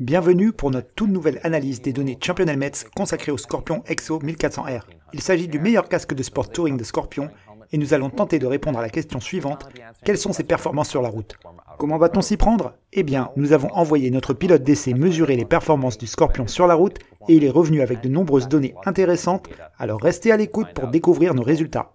Bienvenue pour notre toute nouvelle analyse des données Champion Helmets consacrée au Scorpion EXO 1400R. Il s'agit du meilleur casque de sport touring de Scorpion et nous allons tenter de répondre à la question suivante: quelles sont ses performances sur la route? Comment va-t-on s'y prendre? Eh bien, nous avons envoyé notre pilote d'essai mesurer les performances du Scorpion sur la route et il est revenu avec de nombreuses données intéressantes, alors restez à l'écoute pour découvrir nos résultats.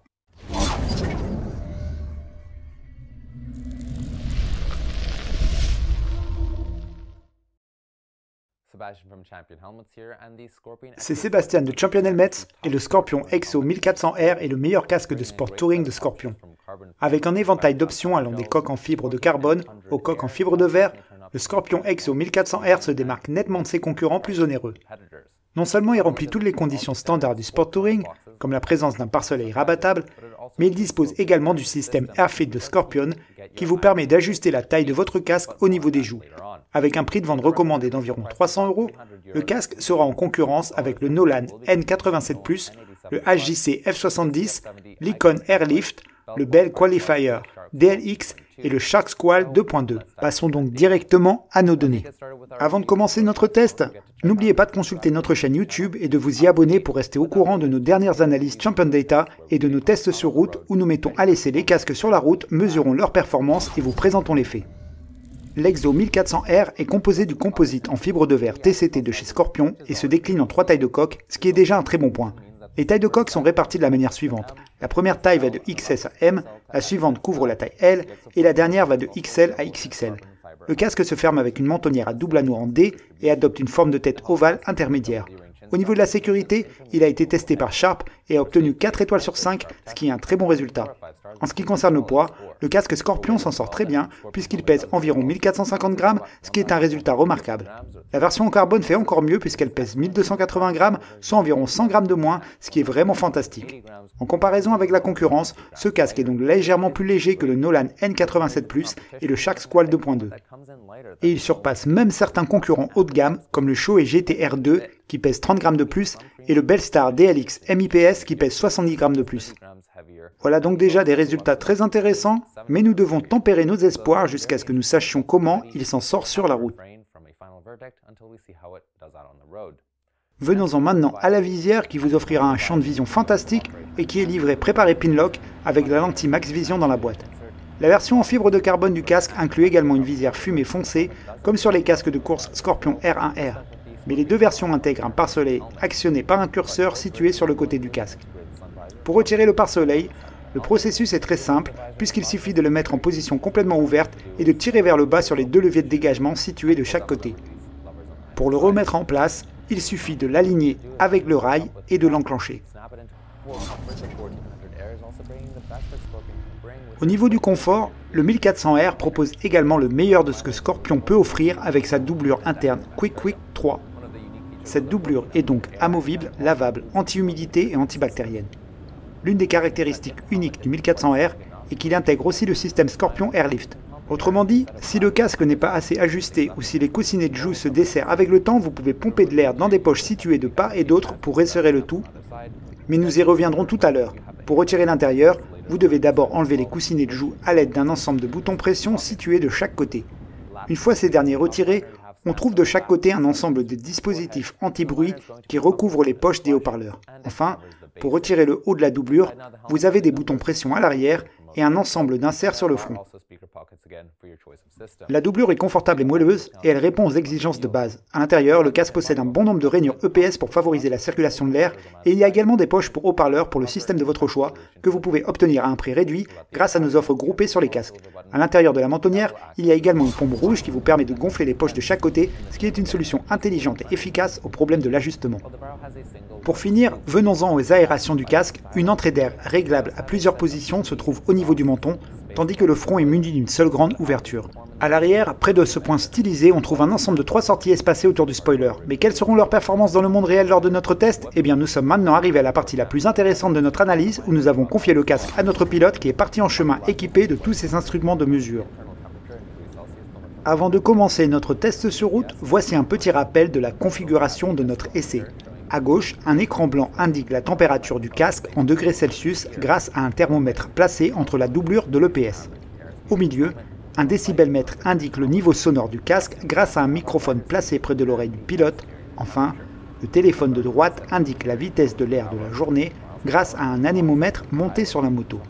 C'est Sébastien de Champion Helmets et le Scorpion EXO 1400R est le meilleur casque de sport touring de Scorpion. Avec un éventail d'options allant des coques en fibre de carbone aux coques en fibre de verre, le Scorpion EXO 1400R se démarque nettement de ses concurrents plus onéreux. Non seulement il remplit toutes les conditions standards du sport touring, comme la présence d'un pare-soleil rabattable, mais il dispose également du système AirFit de Scorpion qui vous permet d'ajuster la taille de votre casque au niveau des joues. Avec un prix de vente recommandé d'environ 300 €, le casque sera en concurrence avec le Nolan N87+, le HJC F70, l'Icon Airlift, le Bell Qualifier DLX et le Shark Squall 2.2. Passons donc directement à nos données. Avant de commencer notre test, n'oubliez pas de consulter notre chaîne YouTube et de vous y abonner pour rester au courant de nos dernières analyses Champion Data et de nos tests sur route où nous mettons à l'essai les casques sur la route, mesurons leurs performances et vous présentons les faits. L'EXO 1400R est composé du composite en fibre de verre TCT de chez Scorpion et se décline en 3 tailles de coque, ce qui est déjà un très bon point. Les tailles de coque sont réparties de la manière suivante. La première taille va de XS à M, la suivante couvre la taille L et la dernière va de XL à XXL. Le casque se ferme avec une mentonnière à double anneau en D et adopte une forme de tête ovale intermédiaire. Au niveau de la sécurité, il a été testé par Sharp et a obtenu 4 étoiles sur 5, ce qui est un très bon résultat. En ce qui concerne le poids, le casque Scorpion s'en sort très bien puisqu'il pèse environ 1450 grammes, ce qui est un résultat remarquable. La version en carbone fait encore mieux puisqu'elle pèse 1280 grammes, soit environ 100 grammes de moins, ce qui est vraiment fantastique. En comparaison avec la concurrence, ce casque est donc légèrement plus léger que le Nolan N87+, et le Shark Squall 2.2. Et il surpasse même certains concurrents haut de gamme comme le Shoei GT-R2 qui pèse 30 grammes de plus et le Bellstar DLX MIPS qui pèse 70 grammes de plus. Voilà donc déjà des résultats très intéressants, mais nous devons tempérer nos espoirs jusqu'à ce que nous sachions comment il s'en sort sur la route. Venons-en maintenant à la visière qui vous offrira un champ de vision fantastique et qui est livré préparé Pinlock avec la lentille Max Vision dans la boîte. La version en fibre de carbone du casque inclut également une visière fumée foncée comme sur les casques de course Scorpion R1R. Mais les deux versions intègrent un pare-soleil actionné par un curseur situé sur le côté du casque. Pour retirer le pare-soleil, le processus est très simple puisqu'il suffit de le mettre en position complètement ouverte et de tirer vers le bas sur les deux leviers de dégagement situés de chaque côté. Pour le remettre en place, il suffit de l'aligner avec le rail et de l'enclencher. Au niveau du confort, le 1400R propose également le meilleur de ce que Scorpion peut offrir avec sa doublure interne Quick 3. Cette doublure est donc amovible, lavable, anti-humidité et antibactérienne. L'une des caractéristiques uniques du 1400R est qu'il intègre aussi le système Scorpion Airlift. Autrement dit, si le casque n'est pas assez ajusté ou si les coussinets de joue se desserrent avec le temps, vous pouvez pomper de l'air dans des poches situées de part et d'autre pour resserrer le tout. Mais nous y reviendrons tout à l'heure. Pour retirer l'intérieur, vous devez d'abord enlever les coussinets de joue à l'aide d'un ensemble de boutons pression situés de chaque côté. Une fois ces derniers retirés, on trouve de chaque côté un ensemble de dispositifs anti-bruit qui recouvrent les poches des haut-parleurs. Enfin, pour retirer le haut de la doublure, vous avez des boutons pression à l'arrière et un ensemble d'inserts sur le front. La doublure est confortable et moelleuse et elle répond aux exigences de base. À l'intérieur, le casque possède un bon nombre de rainures EPS pour favoriser la circulation de l'air et il y a également des poches pour haut-parleurs pour le système de votre choix que vous pouvez obtenir à un prix réduit grâce à nos offres groupées sur les casques. À l'intérieur de la mentonnière, il y a également une pompe rouge qui vous permet de gonfler les poches de chaque côté, ce qui est une solution intelligente et efficace au problème de l'ajustement. Pour finir, venons-en aux aérations du casque. Une entrée d'air réglable à plusieurs positions se trouve au niveau du menton, tandis que le front est muni d'une seule grande ouverture. À l'arrière, près de ce point stylisé, on trouve un ensemble de 3 sorties espacées autour du spoiler. Mais quelles seront leurs performances dans le monde réel lors de notre test? Eh bien, nous sommes maintenant arrivés à la partie la plus intéressante de notre analyse, où nous avons confié le casque à notre pilote qui est parti en chemin équipé de tous ses instruments de mesure. Avant de commencer notre test sur route, voici un petit rappel de la configuration de notre essai. À gauche, un écran blanc indique la température du casque en degrés Celsius grâce à un thermomètre placé entre la doublure de l'EPS. Au milieu, Un décibelmètre indique le niveau sonore du casque grâce à un microphone placé près de l'oreille du pilote. Enfin, le téléphone de droite indique la vitesse de l'air de la journée grâce à un anémomètre monté sur la moto.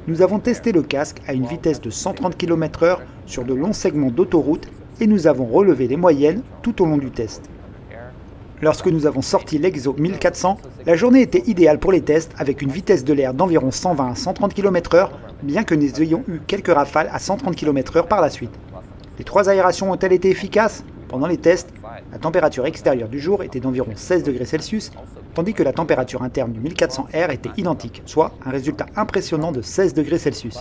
Nous avons testé le casque à une vitesse de 130 km/h sur de longs segments d'autoroute et nous avons relevé les moyennes tout au long du test. Lorsque nous avons sorti l'Exo 1400, la journée était idéale pour les tests avec une vitesse de l'air d'environ 120 à 130 km/h, bien que nous ayons eu quelques rafales à 130 km/h par la suite. Les 3 aérations ont-elles été efficaces? Pendant les tests, la température extérieure du jour était d'environ 16 degrés Celsius, tandis que la température interne du 1400R était identique, soit un résultat impressionnant de 16 degrés Celsius.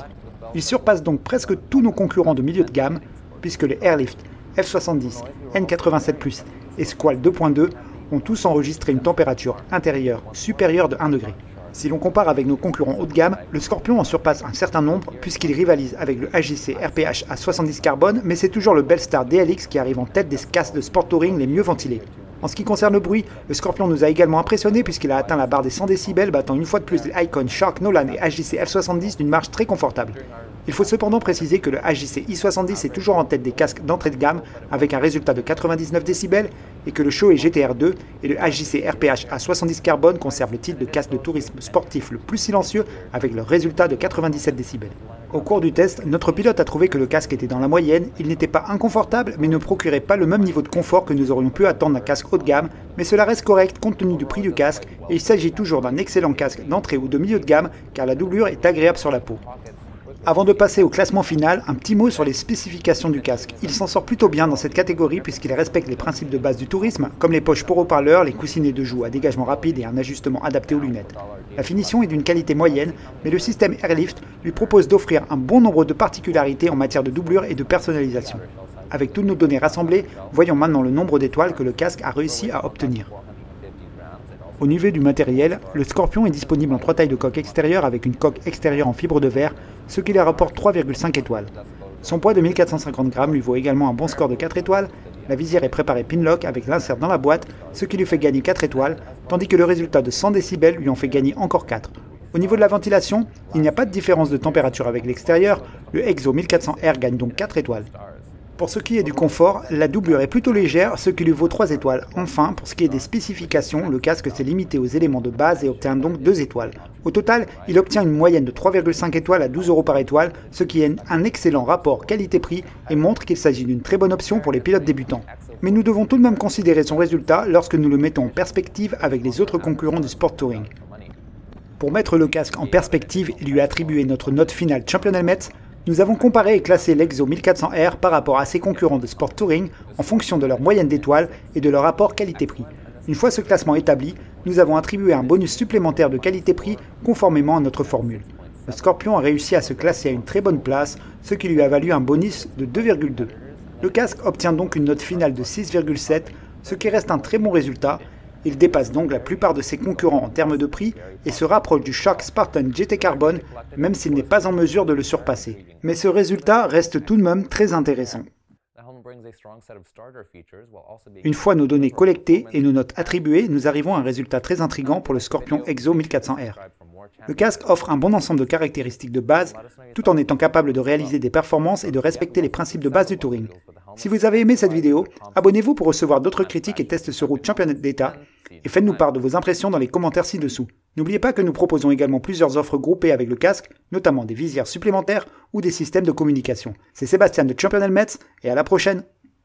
Il surpasse donc presque tous nos concurrents de milieu de gamme, puisque les Airlift F70, N87+, et Squall 2.2 ont tous enregistré une température intérieure supérieure de 1 degré. Si l'on compare avec nos concurrents haut de gamme, le Scorpion en surpasse un certain nombre puisqu'il rivalise avec le HJC RPH A70 Carbone, mais c'est toujours le Bellstar DLX qui arrive en tête des casques de sport touring les mieux ventilés. En ce qui concerne le bruit, le Scorpion nous a également impressionné puisqu'il a atteint la barre des 100 décibels, battant une fois de plus les Icon, Shark, Nolan et HJC F70 d'une marge très confortable. Il faut cependant préciser que le HJC i70 est toujours en tête des casques d'entrée de gamme avec un résultat de 99 décibels et que le Shoei GTR2 et le HJC RPH A70 Carbone conservent le titre de casque de tourisme sportif le plus silencieux avec leur résultat de 97 décibels. Au cours du test, notre pilote a trouvé que le casque était dans la moyenne, il n'était pas inconfortable mais ne procurait pas le même niveau de confort que nous aurions pu attendre d'un casque haut de gamme, mais cela reste correct compte tenu du prix du casque et il s'agit toujours d'un excellent casque d'entrée ou de milieu de gamme car la doublure est agréable sur la peau. Avant de passer au classement final, un petit mot sur les spécifications du casque. Il s'en sort plutôt bien dans cette catégorie puisqu'il respecte les principes de base du tourisme, comme les poches pour haut-parleurs, les coussinets de joue à dégagement rapide et un ajustement adapté aux lunettes. La finition est d'une qualité moyenne, mais le système Airlift lui propose d'offrir un bon nombre de particularités en matière de doublure et de personnalisation. Avec toutes nos données rassemblées, voyons maintenant le nombre d'étoiles que le casque a réussi à obtenir. Au niveau du matériel, le Scorpion est disponible en 3 tailles de coque extérieure avec une coque extérieure en fibre de verre, ce qui lui rapporte 3,5 étoiles. Son poids de 1450 grammes lui vaut également un bon score de 4 étoiles, la visière est préparée pinlock avec l'insert dans la boîte, ce qui lui fait gagner 4 étoiles, tandis que le résultat de 100 décibels lui en fait gagner encore 4. Au niveau de la ventilation, il n'y a pas de différence de température avec l'extérieur, le Exo 1400R gagne donc 4 étoiles. Pour ce qui est du confort, la doublure est plutôt légère, ce qui lui vaut 3 étoiles. Enfin, pour ce qui est des spécifications, le casque s'est limité aux éléments de base et obtient donc 2 étoiles. Au total, il obtient une moyenne de 3,5 étoiles à 12 € par étoile, ce qui est un excellent rapport qualité-prix et montre qu'il s'agit d'une très bonne option pour les pilotes débutants. Mais nous devons tout de même considérer son résultat lorsque nous le mettons en perspective avec les autres concurrents du sport touring. Pour mettre le casque en perspective et lui attribuer notre note finale Champion Helmet, nous avons comparé et classé l'Exo 1400R par rapport à ses concurrents de sport touring en fonction de leur moyenne d'étoiles et de leur rapport qualité-prix. Une fois ce classement établi, nous avons attribué un bonus supplémentaire de qualité-prix conformément à notre formule. Le Scorpion a réussi à se classer à une très bonne place, ce qui lui a valu un bonus de 2,2. Le casque obtient donc une note finale de 6,7, ce qui reste un très bon résultat. Il dépasse donc la plupart de ses concurrents en termes de prix et se rapproche du Shark Spartan GT Carbone, même s'il n'est pas en mesure de le surpasser. Mais ce résultat reste tout de même très intéressant. Une fois nos données collectées et nos notes attribuées, nous arrivons à un résultat très intriguant pour le Scorpion Exo 1400R. Le casque offre un bon ensemble de caractéristiques de base, tout en étant capable de réaliser des performances et de respecter les principes de base du touring. Si vous avez aimé cette vidéo, abonnez-vous pour recevoir d'autres critiques et tests sur route championnat d'État, et faites-nous part de vos impressions dans les commentaires ci-dessous. N'oubliez pas que nous proposons également plusieurs offres groupées avec le casque, notamment des visières supplémentaires ou des systèmes de communication. C'est Sébastien de Champion Helmet, et à la prochaine!